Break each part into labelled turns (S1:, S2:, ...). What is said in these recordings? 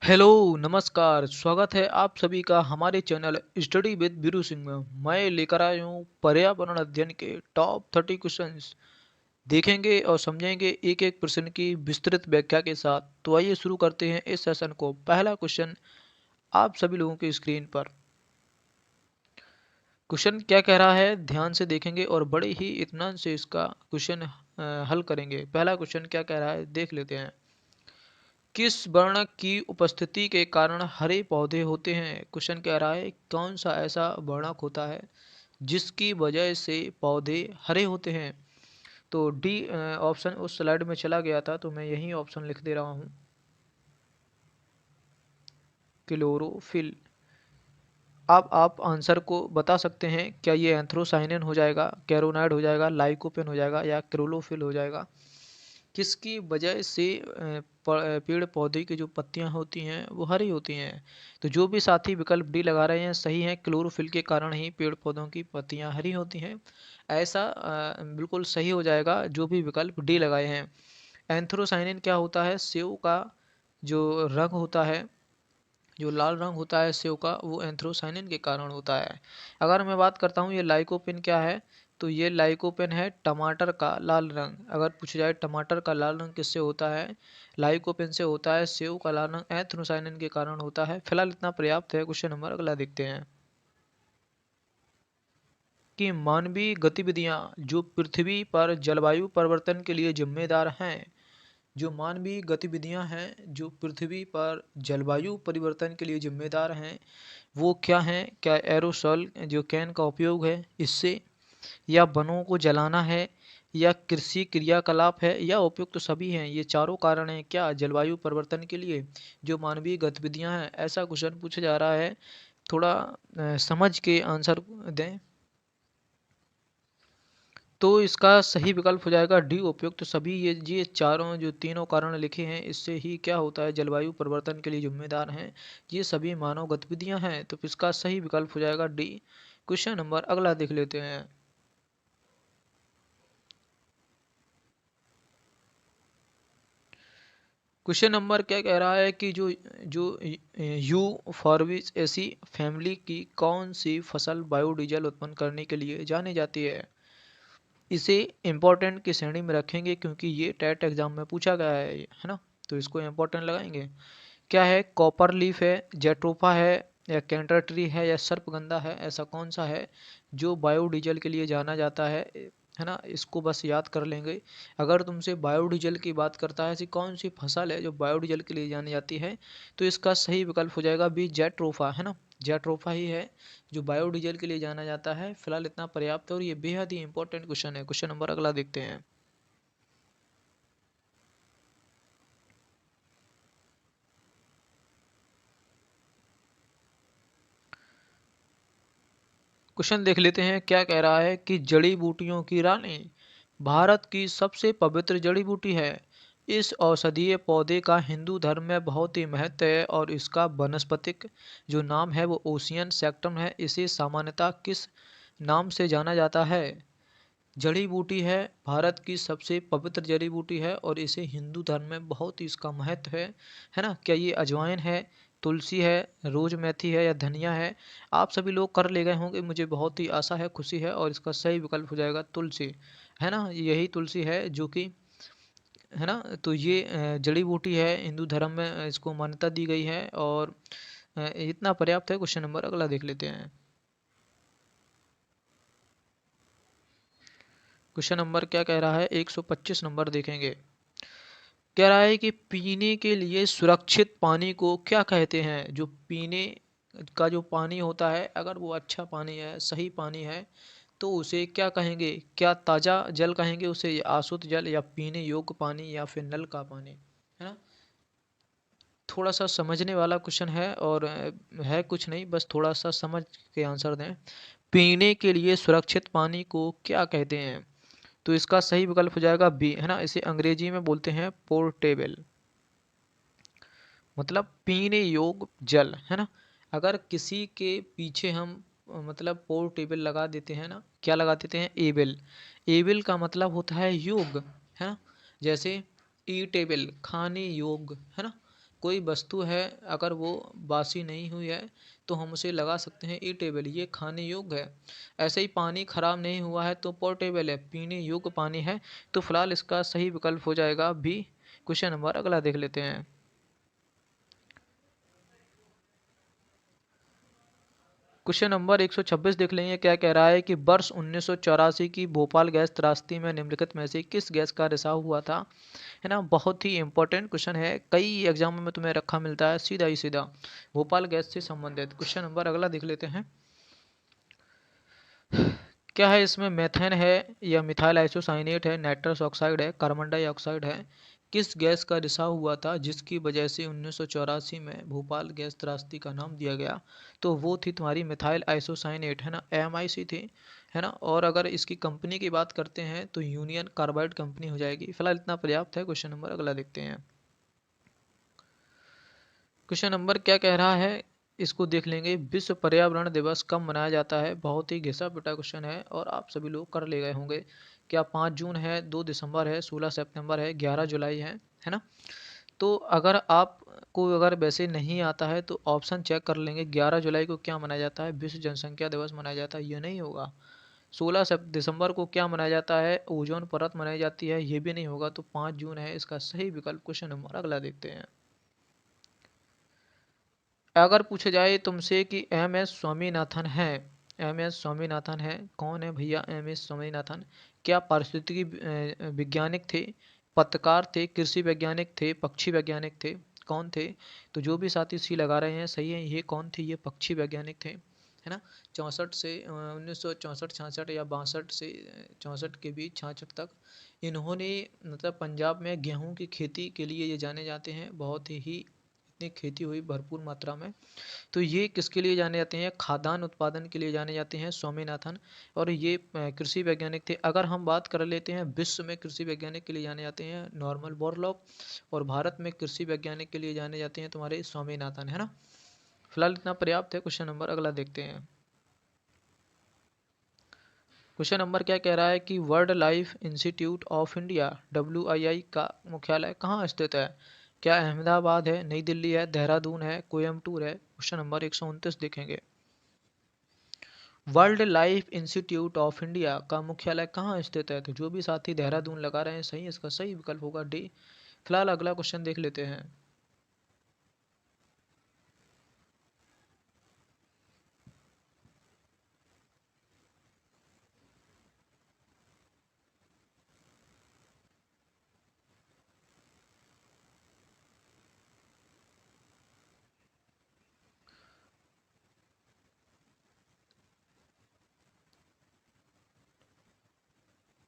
S1: Hello, नमस्कार, स्वागत है आप सभी का हमारे channel study with Biru Singh में। मैं लेकर आया हूँ पर्यावरण अध्ययन के टॉप 30 क्वेश्चंस। देखेंगे और समझेंगे एक एक प्रश्न की विस्तृत व्याख्या के साथ। तो आइए शुरू करते हैं इस सेशन को। पहला क्वेश्चन आप सभी लोगों की स्क्रीन पर। क्वेश्चन क्या कह रहा है, ध्यान से देखेंगे और बड़े ही इत्मीनान से इसका क्वेश्चन हल करेंगे। पहला क्वेश्चन क्या कह रहा है, देख लेते हैं। किस वर्ण की उपस्थिति के कारण हरे पौधे होते हैं? क्वेश्चन कह रहा है कौन सा ऐसा वर्णक होता है जिसकी वजह से पौधे हरे होते हैं? तो डी ऑप्शन उस स्लाइड में चला गया था, तो मैं यही ऑप्शन लिख दे रहा हूँ, क्लोरोफिल। अब आप आंसर को बता सकते हैं, क्या ये एंथ्रोसाइनिन हो जाएगा, कैरोनाइड हो जाएगा, लाइकोपेन हो जाएगा या क्लोरोफिल हो जाएगा? किसकी वजह से पेड़ पौधे की जो पत्तियां होती हैं वो हरी होती हैं? तो जो भी साथी विकल्प डी लगा रहे हैं सही है, क्लोरोफिल के कारण ही पेड़ पौधों की पत्तियां हरी होती हैं। ऐसा बिल्कुल सही हो जाएगा जो भी विकल्प डी लगाए हैं। एंथ्रोसाइनिन क्या होता है? सेव का जो रंग होता है, जो लाल रंग होता है सेव का, वो एंथ्रोसाइनिन के कारण होता है। अगर मैं बात करता हूँ ये लाइकोपिन क्या है, तो ये लाइकोपिन है टमाटर का लाल रंग। अगर पूछा जाए टमाटर का लाल रंग किससे होता है, लाइकोपिन से होता है। सेव का लाल रंग एंथ्रोसाइनिन के कारण होता है। फिलहाल इतना पर्याप्त है। क्वेश्चन नंबर अगला देखते हैं कि मानवीय गतिविधियां जो पृथ्वी पर जलवायु परिवर्तन के लिए जिम्मेदार हैं, जो मानवीय गतिविधियां हैं जो पृथ्वी पर जलवायु परिवर्तन के लिए जिम्मेदार हैं, वो क्या हैं? क्या एरोसॉल जो कैन का उपयोग है इससे, या वनों को जलाना है, या कृषि क्रियाकलाप है, या उपयुक्त सभी हैं? ये चारों कारण हैं क्या जलवायु परिवर्तन के लिए, जो मानवीय गतिविधियां हैं? ऐसा क्वेश्चन पूछा जा रहा है। थोड़ा समझ के आंसर दें। तो इसका सही विकल्प हो जाएगा डी, उपयुक्त सभी। ये चारों जो तीनों कारण लिखे हैं, इससे ही क्या होता है, जलवायु परिवर्तन के लिए जिम्मेदार हैं। ये सभी मानव गतिविधियां हैं, तो इसका सही विकल्प हो जाएगा डी। क्वेश्चन नंबर अगला देख लेते हैं। क्वेश्चन नंबर क्या कह रहा है कि जो जो यू फॉरविस फैमिली की कौन सी फसल बायोडीजल उत्पन्न करने के लिए जानी जाती है? इसे इम्पोर्टेंट की श्रेणी में रखेंगे क्योंकि ये टेट एग्जाम में पूछा गया है ना, तो इसको इम्पोर्टेंट लगाएंगे। क्या है? कॉपर लीफ है, जेट्रोफा है, या कैंटर ट्री है, या सर्पगंधा है? ऐसा कौन सा है जो बायोडीजल के लिए जाना जाता है ना? इसको बस याद कर लेंगे। अगर तुमसे बायोडीजल की बात करता है, ऐसी कौन सी फसल है जो बायोडीजल के लिए जानी जाती है, तो इसका सही विकल्प हो जाएगा बी, जेट्रोफा, है ना। जेट्रोफा ही है जो बायोडीजल के लिए जाना जाता है। फिलहाल इतना पर्याप्त है और ये बेहद ही इंपॉर्टेंट क्वेश्चन है। क्वेश्चन नंबर अगला देखते हैं। क्वेश्चन देख लेते हैं क्या कह रहा है कि जड़ी बूटियों की रानी भारत की सबसे पवित्र जड़ी बूटी है। इस औषधीय पौधे का हिंदू धर्म में बहुत ही महत्व है और इसका वनस्पतिक जो नाम है वो ओसियन सेक्टम है। इसे सामान्यतः किस नाम से जाना जाता है? जड़ी बूटी है, भारत की सबसे पवित्र जड़ी बूटी है और इसे हिंदू धर्म में बहुत ही इसका महत्व है ना। क्या ये अजवाइन है, तुलसी है, रोज मेथी है, या धनिया है? आप सभी लोग कर ले गए होंगे, मुझे बहुत ही आशा है, खुशी है, और इसका सही विकल्प हो जाएगा तुलसी, है ना। यही तुलसी है जो कि, है ना। तो ये जड़ी बूटी है, हिंदू धर्म में इसको मान्यता दी गई है और इतना पर्याप्त है। क्वेश्चन नंबर अगला देख लेते हैं। क्वेश्चन नंबर क्या कह रहा है, 125 नंबर देखेंगे। कह रहा है कि पीने के लिए सुरक्षित पानी को क्या कहते हैं? जो पीने का जो पानी होता है, अगर वो अच्छा पानी है, सही पानी है, तो उसे क्या कहेंगे? क्या ताज़ा जल कहेंगे उसे, या आशुद्ध जल, या पीने योग्य पानी, या फिर नल का पानी, है ना। थोड़ा सा समझने वाला क्वेश्चन है और है कुछ नहीं, बस थोड़ा सा समझ के आंसर दें। पीने के लिए सुरक्षित पानी को क्या कहते हैं? तो इसका सही विकल्प हो जाएगा बी, है ना। इसे अंग्रेजी में बोलते हैं पोर्टेबल, मतलब पीने योग्य जल, है ना। अगर किसी के पीछे हम मतलब पोर्टेबल लगा देते हैं ना, क्या लगा देते हैं? एबल। एबल का मतलब होता है योग्य, है ना। जैसे ई टेबल, खाने योग्य, है ना। कोई वस्तु है अगर वो बासी नहीं हुई है तो हम उसे लगा सकते हैं ईटेबल, ये खाने योग्य है। ऐसे ही पानी खराब नहीं हुआ है तो पोर्टेबल है, पीने योग्य पानी है। तो फिलहाल इसका सही विकल्प हो जाएगा बी। क्वेश्चन नंबर अगला देख लेते हैं। क्वेश्चन नंबर 126 देख लेंगे, क्या कह रहा है कि वर्ष 1984 की भोपाल गैस त्रासदी में निम्नलिखित में से किस गैस का रिसाव हुआ था। है ना, बहुत ही इंपॉर्टेंट क्वेश्चन है, कई एग्जाम में तुम्हें रखा मिलता है सीधा ही सीधा भोपाल गैस से संबंधित। क्वेश्चन नंबर अगला देख लेते हैं। क्या है इसमें, मेथेन है या मिथाइल आइसोसाइनेट है, नाइट्रस ऑक्साइड है, कार्बन डाइऑक्साइड है। किस गैस का रिसाव हुआ था जिसकी वजह से 1984 में भोपाल गैस त्रासदी का नाम दिया गया। तो वो थी तुम्हारी मिथाइल आइसोसाइनेट, है ना, AMIC थी, है ना। और अगर इसकी कंपनी की बात करते हैं तो यूनियन कार्बाइड कंपनी हो जाएगी। फिलहाल इतना पर्याप्त है। क्वेश्चन नंबर अगला देखते हैं। क्वेश्चन नंबर क्या कह रहा है, इसको देख लेंगे। विश्व पर्यावरण दिवस कब मनाया जाता है। बहुत ही घिसा पिटा क्वेश्चन है और आप सभी लोग कर ले गए होंगे। क्या 5 जून है, 2 दिसंबर है, 16 सितंबर है, 11 जुलाई है ना। तो अगर आपको अगर वैसे नहीं आता है तो ऑप्शन चेक कर लेंगे। 11 जुलाई को क्या मनाया जाता है, विश्व जनसंख्या दिवस मनाया जाता है, ये नहीं होगा। 16 दिसंबर को क्या मनाया जाता है, ओजोन परत मनाई जाती है, ये भी नहीं होगा। तो 5 जून है इसका सही विकल्प। क्वेश्चन नंबर अगला देखते हैं। अगर पूछा जाए तुमसे कि MS स्वामीनाथन है, MS स्वामीनाथन है, कौन है भैया MS स्वामीनाथन। क्या पारिस्थितिकी वैज्ञानिक थे, पत्रकार थे, कृषि वैज्ञानिक थे, पक्षी वैज्ञानिक थे, कौन थे। तो जो भी साथी सी लगा रहे हैं सही है, ये कौन थे, ये पक्षी वैज्ञानिक थे, है ना। 64 से 1964 66 या 62 से 64 के बीच, 66 तक इन्होंने मतलब पंजाब में गेहूं की खेती के लिए ये जाने जाते हैं। बहुत ही इतनी खेती हुई भरपूर मात्रा में। तो ये किसके लिए जाने जाते हैं, खाद्यान्न उत्पादन के लिए जाने जाते हैं स्वामीनाथन। और ये कृषि वैज्ञानिक थे। अगर हम बात कर लेते हैं विश्व में कृषि वैज्ञानिक के लिए जाने जाते हैं नॉर्मल बोरलॉग, और भारत में कृषि वैज्ञानिक के लिए जाने जाते हैं तुम्हारे स्वामीनाथन, है ना। फिलहाल इतना पर्याप्त है। क्वेश्चन नंबर अगला देखते हैं। क्वेश्चन नंबर क्या कह रहा है कि world life institute of India WII का मुख्यालय कहाँ स्थित है। क्या अहमदाबाद है, नई दिल्ली है, देहरादून है, कोयम्बटूर है। क्वेश्चन नंबर 129 देखेंगे। World life institute of India का मुख्यालय कहाँ स्थित है। तो जो भी साथी देहरादून लगा रहे हैं सही, इसका सही विकल्प होगा डी। फिलहाल अगला क्वेश्चन देख लेते हैं।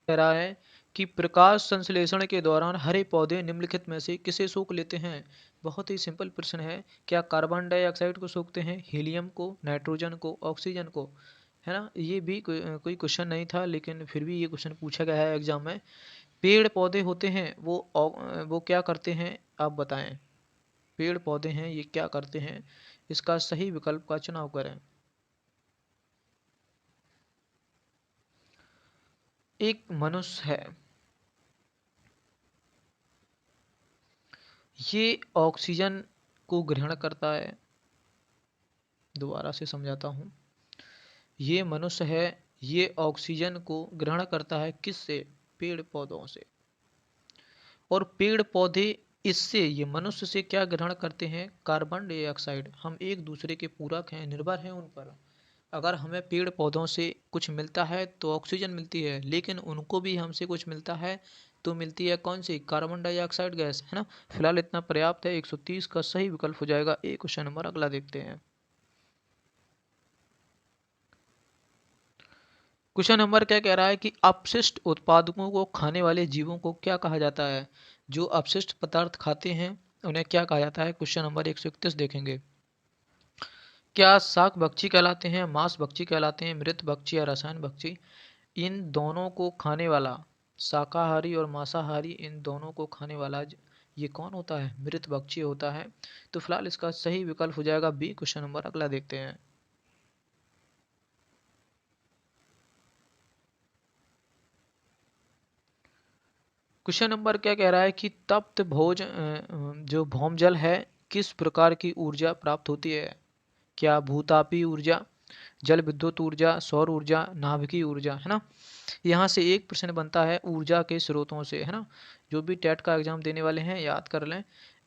S1: कह रहा है कि प्रकाश संश्लेषण के दौरान हरे पौधे निम्नलिखित में से किसे सोख लेते हैं। बहुत ही सिंपल प्रश्न है। क्या कार्बन डाइऑक्साइड को सोखते हैं, हीलियम को, नाइट्रोजन को, ऑक्सीजन को, है ना। ये भी कोई क्वेश्चन नहीं था लेकिन फिर भी ये क्वेश्चन पूछा गया है एग्जाम में। पेड़ पौधे होते हैं वो क्या करते हैं, आप बताएं। पेड़ पौधे हैं ये क्या करते हैं, इसका सही विकल्प का चुनाव करें। एक मनुष्य है, ये ऑक्सीजन को ग्रहण करता है। दोबारा से समझाता हूँ। ये मनुष्य है, ये ऑक्सीजन को ग्रहण करता है किससे, पेड़ पौधों से। और पेड़ पौधे इससे, ये मनुष्य से क्या ग्रहण करते हैं, कार्बन डाइऑक्साइड। हम एक दूसरे के पूरक हैं, निर्भर हैं उन पर। अगर हमें पेड़ पौधों से कुछ मिलता है तो ऑक्सीजन मिलती है, लेकिन उनको भी हमसे कुछ मिलता है तो मिलती है कौन सी, कार्बन डाइऑक्साइड गैस, है ना। फिलहाल इतना पर्याप्त है। 130 का सही विकल्प हो जाएगा ए। क्वेश्चन नंबर अगला देखते हैं। क्वेश्चन नंबर क्या कह रहा है कि अपशिष्ट उत्पादकों को खाने वाले जीवों को क्या कहा जाता है। जो अपशिष्ट पदार्थ खाते हैं उन्हें क्या कहा जाता है। क्वेश्चन नंबर 131 देखेंगे। क्या शाक भक्षी कहलाते हैं, मांस भक्षी कहलाते हैं, मृत भक्षी या रसायन भक्षी। इन दोनों को खाने वाला, शाकाहारी और मांसाहारी, इन दोनों को खाने वाला ये कौन होता है, मृत भक्षी होता है। तो फिलहाल इसका सही विकल्प हो जाएगा बी। क्वेश्चन नंबर अगला देखते हैं। क्वेश्चन नंबर क्या कह रहा है कि तप्त भोज जो भौम जल है किस प्रकार की ऊर्जा प्राप्त होती है? क्या भूतापीय ऊर्जा, जल विद्युत ऊर्जा, सौर ऊर्जा, नाभिकीय ऊर्जा, है ना? यहाँ से एक प्रश्न बनता है ऊर्जा के स्रोतों से, है ना? जो भी टेट का एग्जाम देने वाले हैं याद कर लें।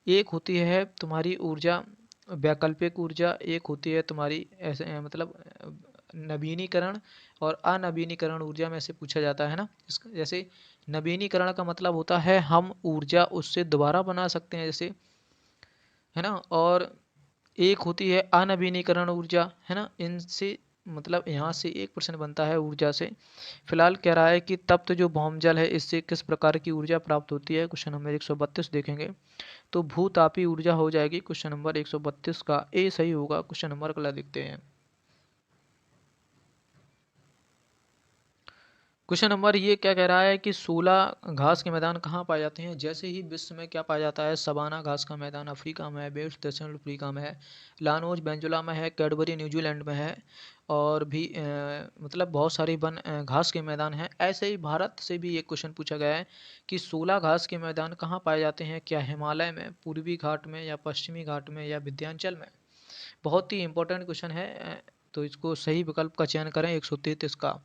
S1: एक होती है तुम्हारी ऊर्जा वैकल्पिक ऊर्जा, एक होती है तुम्हारी ऐसे मतलब नवीनीकरण और अनवीनीकरण ऊर्जा में से पूछा जाता है ना। जैसे नवीनीकरण का मतलब होता है हम ऊर्जा उससे दोबारा बना सकते हैं, जैसे, है ना। और एक होती है अनवीनीकरण ऊर्जा, है ना। इनसे मतलब यहाँ से एक प्रश्न बनता है ऊर्जा से। फिलहाल कह रहा है कि तप्त जो भौमजल है इससे किस प्रकार की ऊर्जा प्राप्त होती है, क्वेश्चन नंबर 132 देखेंगे। तो भूतापी ऊर्जा हो जाएगी क्वेश्चन नंबर 132 का ए सही होगा। क्वेश्चन नंबर अगला देखते हैं। क्वेश्चन नंबर ये क्या कह रहा है कि 16 घास के मैदान कहाँ पाए जाते हैं। जैसे ही विश्व में क्या पाया जाता है, सवाना घास का मैदान अफ्रीका में है, बेल्स दक्षिण अफ्रीका में है, लानोज बेंजुला में है, कैडबरी न्यूजीलैंड में है, और भी मतलब बहुत सारे घास के मैदान हैं। ऐसे ही भारत से भी एक क्वेश्चन पूछा गया है कि 16 घास के मैदान कहाँ पाए जाते हैं, क्या हिमालय में, पूर्वी घाट में, या पश्चिमी घाट में, या विंध्याचल में। बहुत ही इंपॉर्टेंट क्वेश्चन है, तो इसको सही विकल्प का चयन करें 133 का।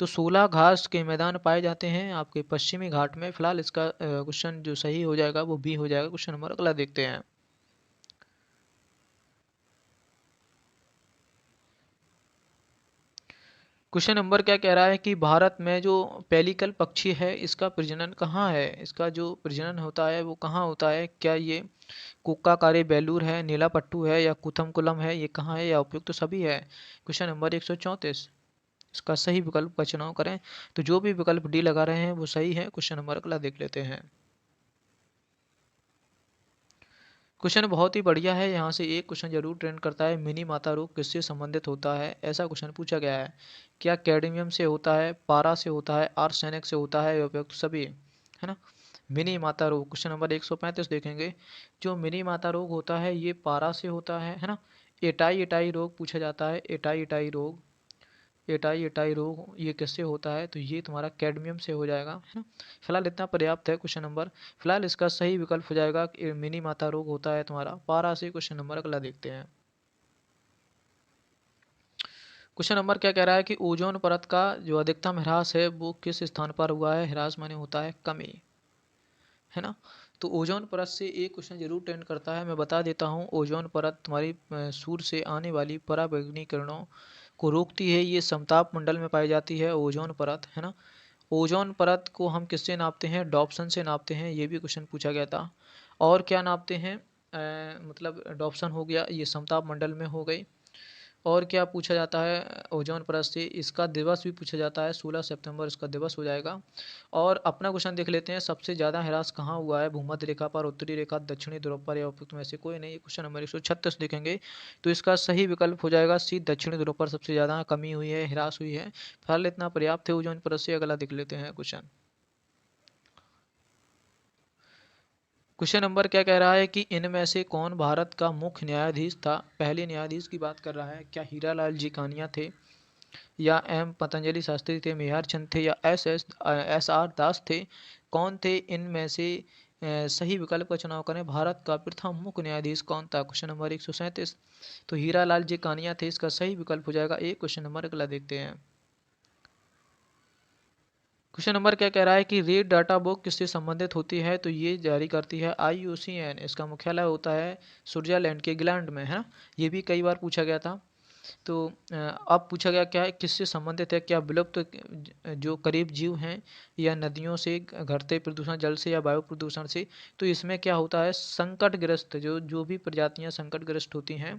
S1: तो 16 घास के मैदान पाए जाते हैं आपके पश्चिमी घाट में। फिलहाल इसका क्वेश्चन जो सही हो जाएगा वो बी हो जाएगा। क्वेश्चन नंबर अगला देखते हैं। क्वेश्चन नंबर क्या कह रहा है कि भारत में जो पेलिकल पक्षी है इसका प्रजनन कहाँ है, इसका जो प्रजनन होता है वो कहाँ होता है। क्या ये कुक्काकारे बेलूर है, नीलापट्टू है, या कुथमकुलम है, ये कहाँ है, या उपयुक्त तो सभी है। क्वेश्चन नंबर 134, इसका सही विकल्प का चुनाव करें। तो जो भी विकल्प डी लगा रहे हैं वो सही है। क्वेश्चन नंबर अगला देख लेते हैं। क्वेश्चन बहुत ही बढ़िया है, यहाँ से एक क्वेश्चन जरूर ट्रेंड करता है, मिनी माता रोग किससे संबंधित होता है, ऐसा क्वेश्चन पूछा गया है। क्या कैडमियम से होता है, पारा से होता है, आर्सेनिक से होता है, या उपयुक्त सभी, है ना। मिनी माता रोग क्वेश्चन नंबर 135 देखेंगे। जो मिनी माता रोग होता है ये पारा से होता है ना। एटाई एटाई रोग पूछा जाता है, एटाई एटाई रोग, एटाई एटाई रोग ये किससे होता है, तो ये तुम्हारा कैडमियम से हो जाएगा, है ना। फिलहाल इतना पर्याप्त है क्वेश्चन नंबर। फिलहाल इसका सही विकल्प हो जाएगा कि मिनी माता रोग होता है तुम्हारा पारा से। क्वेश्चन नंबर अगला देखते हैं। क्वेश्चन नंबर क्या कह रहा है कि ओजोन परत का जो अधिकतम ह्रास है वो किस स्थान पर हुआ है। ह्रास माने होता है कमी, है ना। तो ओजोन परत से एक क्वेश्चन जरूर टेंड करता है, मैं बता देता हूँ। ओजोन परत तुम्हारी सूर्य से आने वाली पराबैंगनी किरणों को रोकती है, ये समताप मंडल में पाई जाती है ओजोन परत, है ना। ओजोन परत को हम किससे नापते हैं, डॉप्सन से नापते हैं, ये भी क्वेश्चन पूछा गया था। और क्या नापते हैं, मतलब डॉप्सन हो गया, ये समताप मंडल में हो गई। और क्या पूछा जाता है ओजोन परत से, इसका दिवस भी पूछा जाता है, 16 सितंबर इसका दिवस हो जाएगा। और अपना क्वेश्चन देख लेते हैं, सबसे ज़्यादा ह्रास कहाँ हुआ है, भूमध्य रेखा पर, उत्तरी रेखा, दक्षिणी ध्रुव पर, या उपयुक्त में से कोई नहीं। क्वेश्चन नंबर 136 देखेंगे तो इसका सही विकल्प हो जाएगा सी, दक्षिणी ध्रुव पर सबसे ज़्यादा कमी हुई है, ह्रास हुई है। फिलहाल इतना पर्याप्त है ओजोन परत से। अगला देख लेते हैं क्वेश्चन। क्वेश्चन नंबर क्या कह रहा है कि इनमें से कौन भारत का मुख्य न्यायाधीश था। पहले न्यायाधीश की बात कर रहा है। क्या हीरालाल जी कानिया थे, या एम पतंजलि शास्त्री थे, मेहर चंद थे, या एस आर दास थे। कौन थे इनमें से सही विकल्प का चुनाव करें। भारत का प्रथम मुख्य न्यायाधीश कौन था। क्वेश्चन नंबर 137, तो हीरालाल जी कानिया थे, इसका सही विकल्प हो जाएगा एक। क्वेश्चन नंबर अगला देखते हैं। क्वेश्चन नंबर क्या कह रहा है कि रेड डाटा बुक किससे संबंधित होती है, तो ये जारी करती है IUCN, इसका मुख्यालय होता है स्विट्जरलैंड के ग्लैंड में, है ना। ये भी कई बार पूछा गया था। तो अब पूछा गया क्या है, किससे संबंधित है, क्या विलुप्त जो करीब जीव हैं, या नदियों से घटते प्रदूषण, जल से, या वायु प्रदूषण से। तो इसमें क्या होता है, संकटग्रस्त जो जो भी प्रजातियां संकटग्रस्त होती हैं,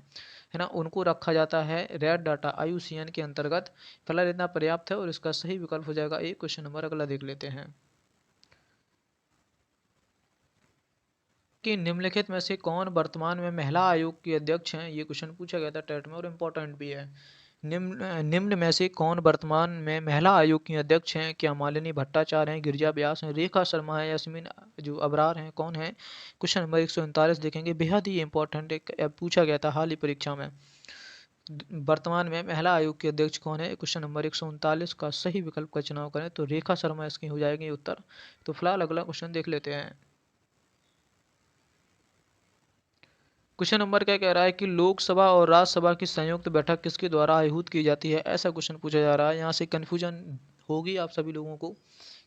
S1: है ना, उनको रखा जाता है रेड डाटा IUCN के अंतर्गत। फिलहाल इतना पर्याप्त है और इसका सही विकल्प हो जाएगा एक। क्वेश्चन नंबर अगला देख लेते हैं कि निम्नलिखित में से कौन वर्तमान में महिला आयोग की अध्यक्ष हैं। ये क्वेश्चन पूछा गया था टेट में और इम्पोर्टेंट भी है। निम्न में से कौन वर्तमान में महिला आयोग की अध्यक्ष हैं। क्या मालिनी भट्टाचार्य हैं, गिरिजा व्यास हैं, रेखा शर्मा है, यास्मीन जो अबरार हैं, कौन है। क्वेश्चन नंबर 139 देखेंगे, बेहद ही इंपॉर्टेंट एक पूछा गया था हाल ही परीक्षा में। वर्तमान में महिला आयोग के अध्यक्ष कौन है। क्वेश्चन नंबर 139 का सही विकल्प का चुनाव करें, तो रेखा शर्मा इसकी हो जाएगी उत्तर। तो फिलहाल अगला क्वेश्चन देख लेते हैं। क्वेश्चन नंबर क्या कह रहा है कि लोकसभा और राज्यसभा की संयुक्त बैठक किसके द्वारा आयोजित की जाती है, ऐसा क्वेश्चन पूछा जा रहा है। यहाँ से कन्फ्यूजन होगी आप सभी लोगों को,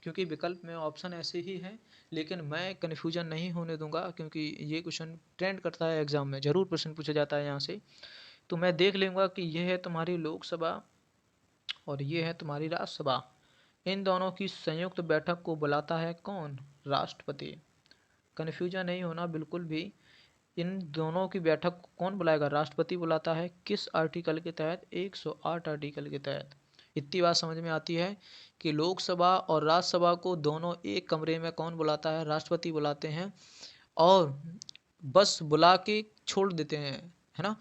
S1: क्योंकि विकल्प में ऑप्शन ऐसे ही हैं, लेकिन मैं कन्फ्यूजन नहीं होने दूंगा, क्योंकि ये क्वेश्चन ट्रेंड करता है एग्जाम में, जरूर प्रश्न पूछा जाता है यहाँ से। तो मैं देख लूँगा कि यह है तुम्हारी लोकसभा और ये है तुम्हारी राज्यसभा। इन दोनों की संयुक्त बैठक को बुलाता है कौन, राष्ट्रपति। कन्फ्यूजन नहीं होना बिल्कुल भी। इन दोनों की बैठक को कौन बुलाएगा, राष्ट्रपति बुलाता है। किस आर्टिकल के तहत, 108 आर्टिकल के तहत। इतनी बात समझ में आती है कि लोकसभा और राज्यसभा को दोनों एक कमरे में कौन बुलाता है, राष्ट्रपति बुलाते हैं, और बस बुला के छोड़ देते हैं, है ना।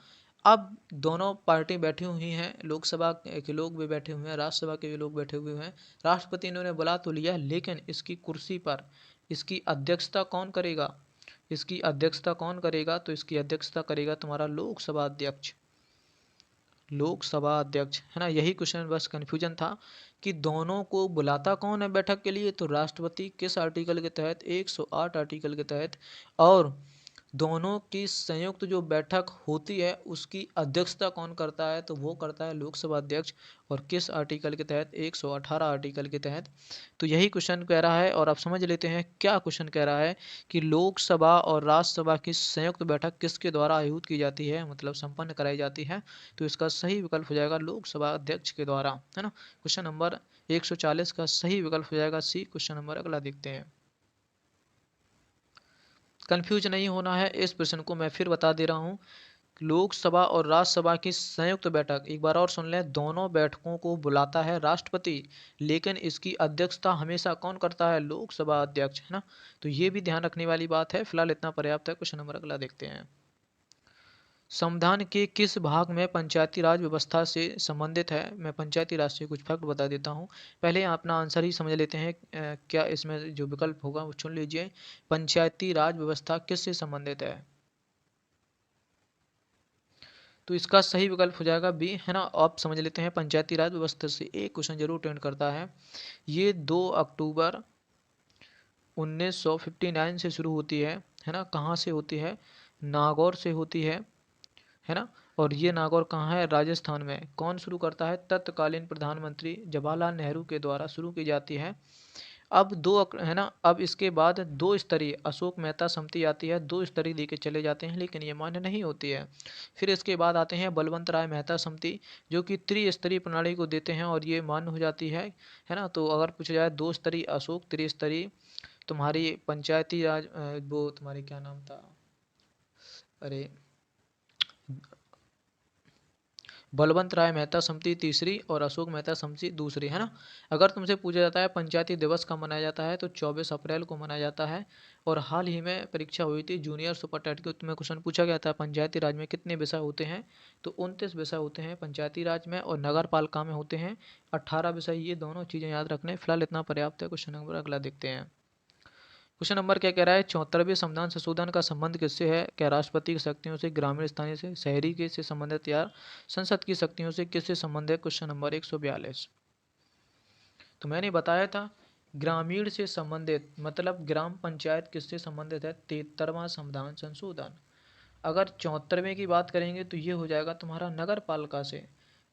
S1: अब दोनों पार्टी बैठी हुई हैं, लोकसभा के लोग भी बैठे हुए हैं, राज्यसभा के भी लोग बैठे हुए हैं। राष्ट्रपति इन्होंने बुला तो लिया, लेकिन इसकी कुर्सी पर इसकी अध्यक्षता कौन करेगा, इसकी अध्यक्षता कौन करेगा, तो इसकी अध्यक्षता करेगा तुम्हारा लोकसभा अध्यक्ष। लोकसभा अध्यक्ष, है ना। यही क्वेश्चन बस कन्फ्यूजन था कि दोनों को बुलाता कौन है बैठक के लिए, तो राष्ट्रपति। किस आर्टिकल के तहत, 108 आर्टिकल के तहत। और दोनों की संयुक्त जो बैठक होती है उसकी अध्यक्षता कौन करता है, तो वो करता है लोकसभा अध्यक्ष। और किस आर्टिकल के तहत, 118 आर्टिकल के तहत। तो यही क्वेश्चन कह रहा है, और आप समझ लेते हैं क्या क्वेश्चन कह रहा है कि लोकसभा और राज्यसभा की संयुक्त बैठक किसके द्वारा आयोजित की जाती है, मतलब संपन्न कराई जाती है। तो इसका सही विकल्प हो जाएगा लोकसभा अध्यक्ष के द्वारा, है ना। क्वेश्चन नंबर 140 का सही विकल्प हो जाएगा सी। क्वेश्चन नंबर अगला देखते हैं। कंफ्यूज नहीं होना है, इस प्रश्न को मैं फिर बता दे रहा हूँ। लोकसभा और राज्यसभा की संयुक्त बैठक, एक बार और सुन लें, दोनों बैठकों को बुलाता है राष्ट्रपति, लेकिन इसकी अध्यक्षता हमेशा कौन करता है, लोकसभा अध्यक्ष, है ना। तो ये भी ध्यान रखने वाली बात है। फिलहाल इतना पर्याप्त है। क्वेश्चन नंबर अगला देखते हैं। संविधान के किस भाग में पंचायती राज व्यवस्था से संबंधित है। मैं पंचायती राज से कुछ फैक्ट बता देता हूँ। पहले अपना आंसर ही समझ लेते हैं। क्या इसमें जो विकल्प होगा वो चुन लीजिए। पंचायती राज व्यवस्था किससे संबंधित है, तो इसका सही विकल्प हो जाएगा बी, है ना। आप समझ लेते हैं पंचायती राज व्यवस्था से एक क्वेश्चन जरूर टेंड करता है। ये 2 अक्टूबर 1959 से शुरू होती है ना। कहाँ से होती है, नागौर से होती है ना। और ये नागौर कहाँ है, राजस्थान में। कौन शुरू करता है, तत्कालीन प्रधानमंत्री जवाहरलाल नेहरू के द्वारा शुरू की जाती है। अब है ना। अब इसके बाद 2 स्तरीय अशोक मेहता समिति आती है, 2 स्तरीय लेके चले जाते हैं, लेकिन ये मान्य नहीं होती है। फिर इसके बाद आते हैं बलवंत राय मेहता समिति, जो कि त्रिस्तरीय प्रणाली को देते हैं, और ये मान्य हो जाती है ना। तो अगर पूछा जाए 2 स्तरीय अशोक, त्रिस्तरीय तुम्हारी पंचायती राज, वो तुम्हारी क्या नाम था, अरे, बलवंत राय मेहता समिति तीसरी और अशोक मेहता समिति दूसरी, है ना। अगर तुमसे पूछा जाता है पंचायती दिवस कब मनाया जाता है, तो 24 अप्रैल को मनाया जाता है। और हाल ही में परीक्षा हुई थी जूनियर सुपर टेट की, उसमें क्वेश्चन पूछा गया था पंचायती राज में कितने विषय होते हैं, तो 29 विषय होते हैं पंचायती राज में, और नगर पालिका में होते हैं 18 विषय। ये दोनों चीज़ें याद रखने। फिलहाल इतना पर्याप्त है। क्वेश्चन नंबर अगला देखते हैं। क्वेश्चन नंबर क्या कह रहा है, 74वें संविधान संशोधन का संबंध किससे है। क्या राष्ट्रपति की शक्तियों से, ग्रामीण स्थानीय से, शहरी के से संबंधित, या संसद की शक्तियों से, किससे संबंध है। Question number 142। तो मैंने बताया था ग्रामीण से संबंधित, मतलब ग्राम पंचायत किससे संबंधित है, 73वां संविधान संशोधन। अगर 74वें की बात करेंगे तो ये हो जाएगा तुम्हारा नगर पालिका से।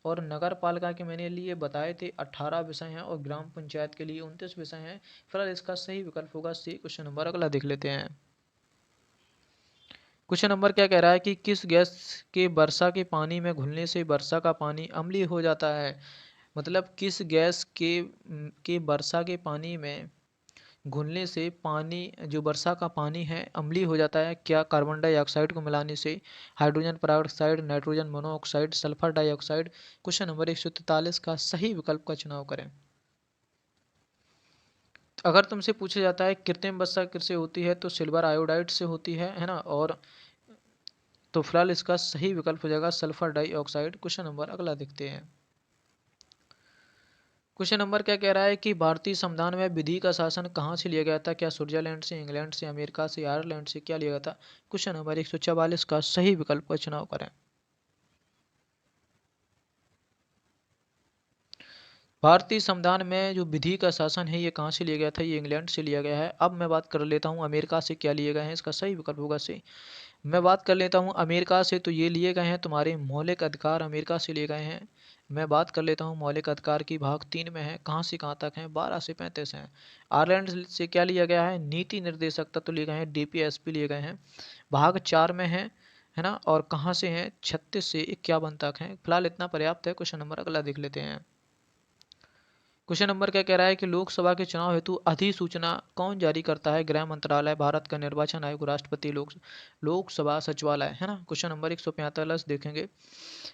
S1: और नगर पालिका के मैंने लिए बताए थे 18 विषय हैं, और ग्राम पंचायत के लिए 29 विषय हैं। फिलहाल इसका सही विकल्प होगा सी। क्वेश्चन नंबर अगला देख लेते हैं। क्वेश्चन नंबर क्या कह रहा है कि किस गैस के वर्षा के पानी में घुलने से वर्षा का पानी अम्लीय हो जाता है। मतलब किस गैस के वर्षा के पानी में घुलने से पानी, जो वर्षा का पानी है, अम्लीय हो जाता है। क्या कार्बन डाइऑक्साइड को मिलाने से, hydrogen peroxide, nitrogen monoxide, sulphur dioxide. Question number 143 का सही विकल्प का चुनाव करें। अगर तुमसे पूछा जाता है कृत्रिम वर्षा किससे होती है, तो सिल्वर आयोडाइड से होती है ना। और तो फिलहाल इसका सही विकल्प हो जाएगा सल्फर डाइऑक्साइड। क्वेश्चन नंबर अगला देखते हैं। क्वेश्चन नंबर क्या कह रहा है कि भारतीय संविधान में विधि का शासन कहाँ से लिया गया था। क्या स्विट्जरलैंड से, इंग्लैंड से, अमेरिका से, आयरलैंड से, क्या लिया गया था। क्वेश्चन नंबर 144 का सही विकल्प का चुनाव करें। भारतीय संविधान में जो विधि का शासन है ये कहाँ से लिया गया था, ये इंग्लैंड से लिया गया है। अब मैं बात कर लेता हूँ अमेरिका से क्या लिए गए हैं। इसका सही विकल्प होगा सी। मैं बात कर लेता हूँ अमेरिका से, तो ये लिए गए हैं तुम्हारे मौलिक अधिकार, अमेरिका से लिए गए हैं। मैं बात कर लेता हूँ मौलिक अधिकार की, भाग 3 में है, कहाँ से कहाँ तक हैं, 12 से 35 हैं। आयरलैंड से क्या लिया गया है, नीति निर्देशक तत्व लिए गए हैं, डीपीएसपी लिए गए हैं, भाग 4 में है ना, और कहाँ से हैं, 36 से 51 तक हैं। फिलहाल इतना पर्याप्त है। क्वेश्चन नंबर अगला देख लेते हैं। क्वेश्चन नंबर क्या कह रहा है कि लोकसभा के चुनाव हेतु अधिसूचना कौन जारी करता है, गृह मंत्रालय, भारत का निर्वाचन आयोग, राष्ट्रपति, लोकसभा सचिवालय, है ना। क्वेश्चन नंबर 145 देखेंगे।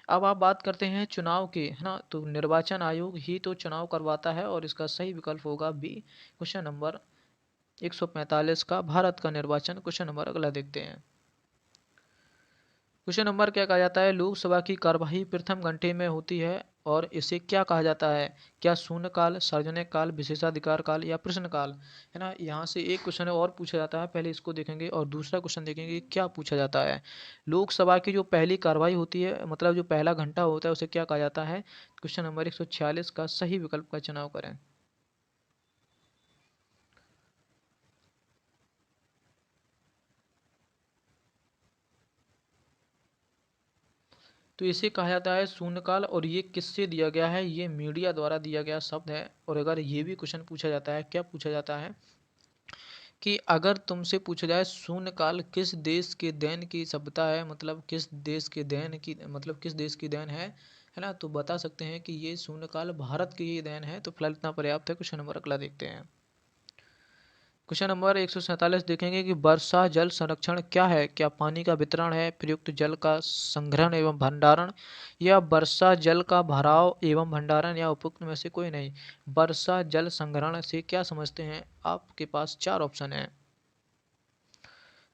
S1: अब आप बात करते हैं चुनाव की, है ना, तो निर्वाचन आयोग ही तो चुनाव करवाता है और इसका सही विकल्प होगा बी, क्वेश्चन नंबर 145 का, भारत का निर्वाचन। क्वेश्चन नंबर अगला देखते हैं। क्वेश्चन नंबर क्या कहा जाता है, लोकसभा की कार्यवाही प्रथम घंटे में होती है और इसे क्या कहा जाता है, क्या शून्यकाल, सार्वजनिक काल, विशेषाधिकार काल या प्रश्नकाल, है ना। यहाँ से एक क्वेश्चन और पूछा जाता है, पहले इसको देखेंगे और दूसरा क्वेश्चन देखेंगे क्या पूछा जाता है। लोकसभा की जो पहली कार्यवाही होती है, मतलब जो पहला घंटा होता है, उसे क्या कहा जाता है। क्वेश्चन नंबर 146 का सही विकल्प का चुनाव करें। तो इसे कहा जाता है शून्यकाल, और ये किससे दिया गया है, ये मीडिया द्वारा दिया गया शब्द है। और अगर ये भी क्वेश्चन पूछा जाता है, क्या पूछा जाता है कि अगर तुमसे पूछा जाए शून्यकाल किस देश के देन की सभ्यता है, मतलब किस देश के देन की, मतलब किस देश की देन है ना, तो बता सकते हैं कि ये शून्यकाल भारत की ही देन है। तो फिलहाल इतना पर्याप्त है। क्वेश्चन नंबर अगला देखते हैं। क्वेश्चन नंबर 147 देखेंगे कि वर्षा जल संरक्षण क्या है, क्या पानी का वितरण है, प्रयुक्त जल का संग्रहण एवं भंडारण, या वर्षा जल का भराव एवं भंडारण, या उपयुक्त में से कोई नहीं। वर्षा जल संग्रहण से क्या समझते हैं, आपके पास चार ऑप्शन है।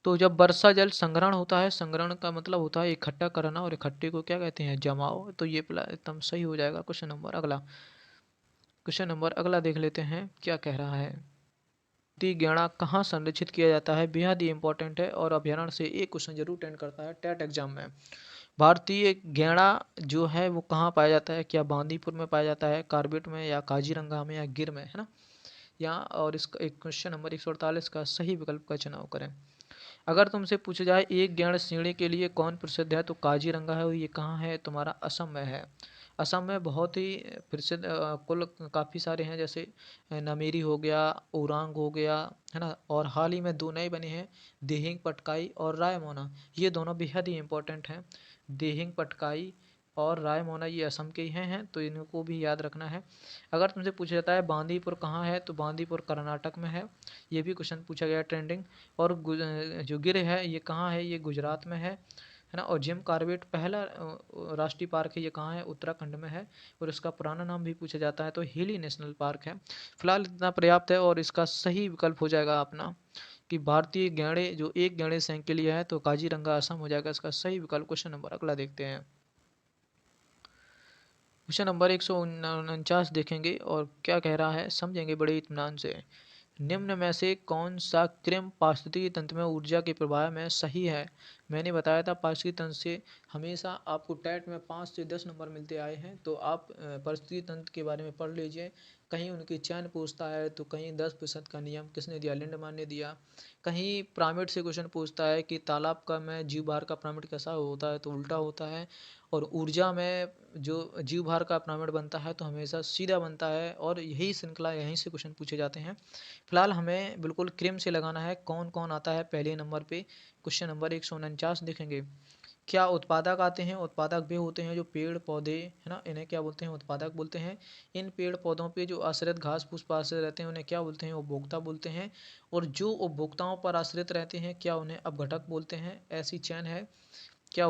S1: तो जब वर्षा जल संग्रहण होता है, संग्रहण का मतलब होता है इकट्ठा करना, और इकट्ठे को क्या कहते हैं, जमाव। तो ये एकदम सही हो जाएगा। क्वेश्चन नंबर अगला, क्वेश्चन नंबर अगला देख लेते हैं क्या कह रहा है। भारतीय गैंडा कहाँ संरक्षित किया जाता है, बेहद ही इंपॉर्टेंट है और अभ्यारण्य से एक क्वेश्चन जरूर टेंड करता है टेट एग्जाम में। भारतीय गैंडा जो है वो कहाँ पाया जाता है, क्या बांदीपुर में पाया जाता है, कार्बेट में, या काजीरंगा में, या गिर में, है ना। यहाँ और इसका एक क्वेश्चन नंबर 148 का सही विकल्प का चुनाव करें। अगर तुमसे पूछा जाए एक गैंड श्रेणी के लिए कौन प्रसिद्ध है, तो काजीरंगा है, और ये कहाँ है, तुम्हारा असम में है। असम में बहुत ही प्रसिद्ध कुल काफ़ी सारे हैं, जैसे नमेरी हो गया, ओरांग हो गया, है ना। और हाल ही में दो नए बने हैं, दिहिंग पटकाई और रायमोना। ये दोनों बेहद ही इंपॉर्टेंट हैं, दिहिंग पटकाई और रायमोना, ये असम के ही हैं, तो इनको भी याद रखना है। अगर तुमसे पूछा जाता है बांदीपुर कहाँ है, तो बांदीपुर कर्नाटक में है। ये भी क्वेश्चन पूछा गया ट्रेंडिंग। और जो गिर है ये कहाँ है, ये गुजरात में है ना। और जिम कार्बेट पहला राष्ट्रीय पार्क है, ये कहाँ है, उत्तराखंड में है। और इसका पुराना नाम भी पूछा जाता है, तो हिली नेशनल पार्क है। फिलहाल इतना पर्याप्त है और इसका सही विकल्प हो जाएगा अपना कि भारतीय गैंडे जो एक गैंडे सैंक के लिए है, तो काजीरंगा असम हो जाएगा इसका सही विकल्प। क्वेश्चन नंबर अगला देखते हैं। क्वेश्चन नंबर 149 देखेंगे और क्या कह रहा है, समझेंगे बड़े इत्मीनान से। निम्न में से कौन सा क्रम पारिस्थितिकी तंत्र में ऊर्जा के प्रवाह में सही है। मैंने बताया था पारिस्थितिकी तंत्र से हमेशा आपको टेट में 5 से 10 नंबर मिलते आए हैं, तो आप पारिस्थितिकी तंत्र के बारे में पढ़ लीजिए। कहीं उनकी चयन पूछता है, तो कहीं 10% का नियम किसने दिया, लिंडमान ने दिया। कहीं पिरामिड से क्वेश्चन पूछता है कि तालाब का में जीव भार का पिरामिड कैसा होता है, तो उल्टा होता है। और ऊर्जा में जो जीव भार का पिरामिड बनता है, तो हमेशा सीधा बनता है, और यही श्रृंखला यहीं से क्वेश्चन पूछे जाते हैं। फिलहाल हमें बिल्कुल क्रम से लगाना है, कौन कौन आता है पहले नंबर पे। क्वेश्चन नंबर 149 देखेंगे। क्या उत्पादक आते हैं, उत्पादक वे होते हैं जो पेड़ पौधे, है ना, इन्हें क्या बोलते हैं, उत्पादक बोलते हैं। इन पेड़ पौधों पे जो आश्रित घास फूस पर आश्रित रहते हैं, उन्हें क्या बोलते हैं, उपभोक्ता बोलते हैं। और जो उपभोक्ताओं पर आश्रित रहते हैं, क्या उन्हें अपघटक बोलते हैं। ऐसी चैन है। क्या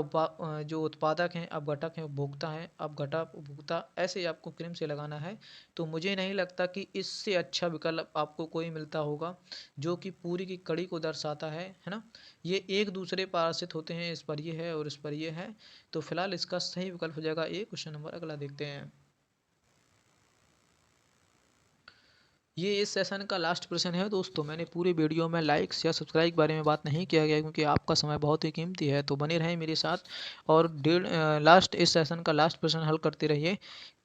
S1: जो उत्पादक हैं, अपघटक हैं, उपभोक्ता हैं, अपघटक उपभोक्ता, ऐसे ही आपको क्रम से लगाना है। तो मुझे नहीं लगता कि इससे अच्छा विकल्प आपको कोई मिलता होगा जो कि पूरी की कड़ी को दर्शाता है ना। ये एक दूसरे पर आश्रित होते हैं, इस पर ये है और इस पर ये है। तो फिलहाल इसका सही विकल्प हो जाएगा ए। क्वेश्चन नंबर अगला देखते हैं। ये इस सेशन का लास्ट प्रश्न है दोस्तों। मैंने पूरे वीडियो में लाइक्स या सब्सक्राइब के बारे में बात नहीं किया गया, क्योंकि आपका समय बहुत ही कीमती है, तो बने रहें मेरे साथ। और लास्ट इस सेशन का लास्ट प्रश्न हल करते रहिए।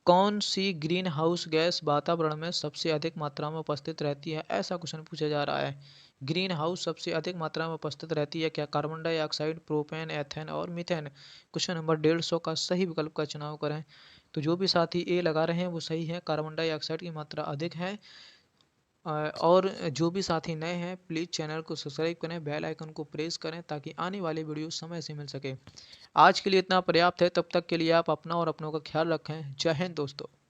S1: कौन सी ग्रीन हाउस गैस वातावरण में सबसे अधिक मात्रा में उपस्थित रहती है, ऐसा क्वेश्चन पूछा जा रहा है। ग्रीन हाउस सबसे अधिक मात्रा में उपस्थित रहती है क्या? कार्बन डाइऑक्साइड, प्रोपेन, एथेन और मीथेन। क्वेश्चन नंबर 150 का सही विकल्प का चुनाव करें। तो जो भी साथी ए लगा रहे हैं वो सही है, कार्बन डाइऑक्साइड की मात्रा अधिक है। और जो भी साथी नए हैं प्लीज़ चैनल को सब्सक्राइब करें, बेल आइकन को प्रेस करें ताकि आने वाली वीडियो समय से मिल सके। आज के लिए इतना पर्याप्त है, तब तक के लिए आप अपना और अपनों का ख्याल रखें। जय हिंद दोस्तों।